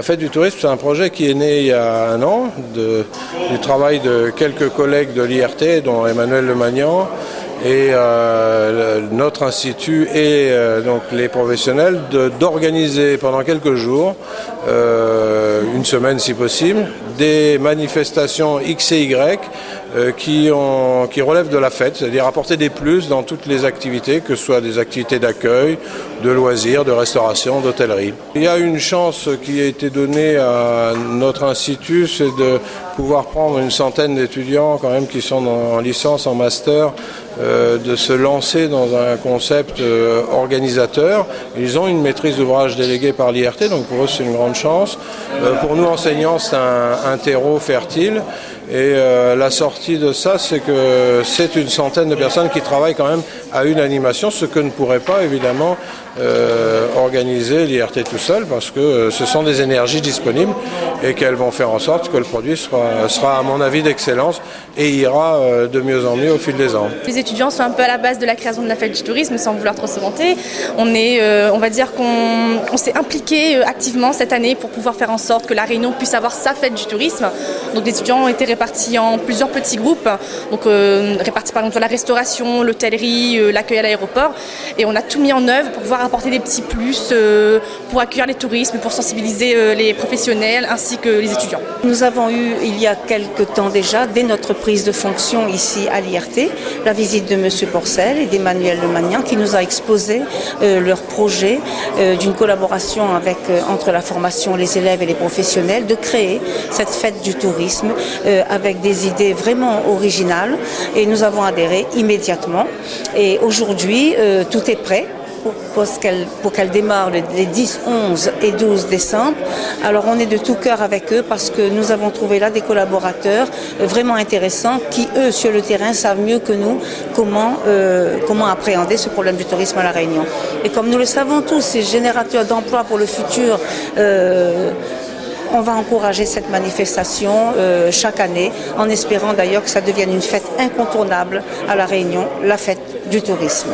La Fête du Tourisme, c'est un projet qui est né il y a un an du travail de quelques collègues de l'IRT, dont Emmanuel Lemagnan, et notre institut et donc les professionnels d'organiser pendant quelques jours, une semaine si possible, des manifestations X et Y qui relèvent de la fête, c'est-à-dire apporter des plus dans toutes les activités, que ce soit des activités d'accueil, de loisirs, de restauration, d'hôtellerie. Il y a une chance qui a été donnée à notre institut, c'est de pouvoir prendre une centaine d'étudiants quand même qui sont en licence, en master, de se lancer dans un concept organisateur. Ils ont une maîtrise d'ouvrage déléguée par l'IRT, donc pour eux c'est une grande chance. Pour nous enseignants, c'est un terreau fertile. Et la sortie de ça, c'est que c'est une centaine de personnes qui travaillent quand même à une animation, ce que ne pourrait pas évidemment organiser l'IRT tout seul, parce que ce sont des énergies disponibles et qu'elles vont faire en sorte que le produit sera à mon avis d'excellence et ira de mieux en mieux au fil des ans. Les étudiants sont un peu à la base de la création de la Fête du Tourisme, sans vouloir trop se vanter. On va dire qu'on s'est impliqué activement cette année pour pouvoir faire en sorte que la Réunion puisse avoir sa Fête du Tourisme. Donc les étudiants ont été répartis en plusieurs petits groupes, donc répartis par exemple sur la restauration, l'hôtellerie, l'accueil à l'aéroport, et on a tout mis en œuvre pour pouvoir apporter des petits plus pour accueillir les touristes, pour sensibiliser les professionnels ainsi que les étudiants. Nous avons eu il y a quelque temps déjà, dès notre prise de fonction ici à l'IRT, la visite de M. Porcel et d'Emmanuel Lemagnan qui nous a exposé leur projet d'une collaboration entre la formation, les élèves et les professionnels, de créer cette fête du tourisme avec des idées vraiment originales, et nous avons adhéré immédiatement. Et aujourd'hui, tout est prêt pour qu'elle démarre les 10, 11 et 12 décembre. Alors on est de tout cœur avec eux parce que nous avons trouvé là des collaborateurs vraiment intéressants qui, eux, sur le terrain, savent mieux que nous comment appréhender ce problème du tourisme à La Réunion. Et comme nous le savons tous, c'est générateur d'emplois pour le futur. On va encourager cette manifestation chaque année, en espérant d'ailleurs que ça devienne une fête incontournable à La Réunion, la fête du tourisme.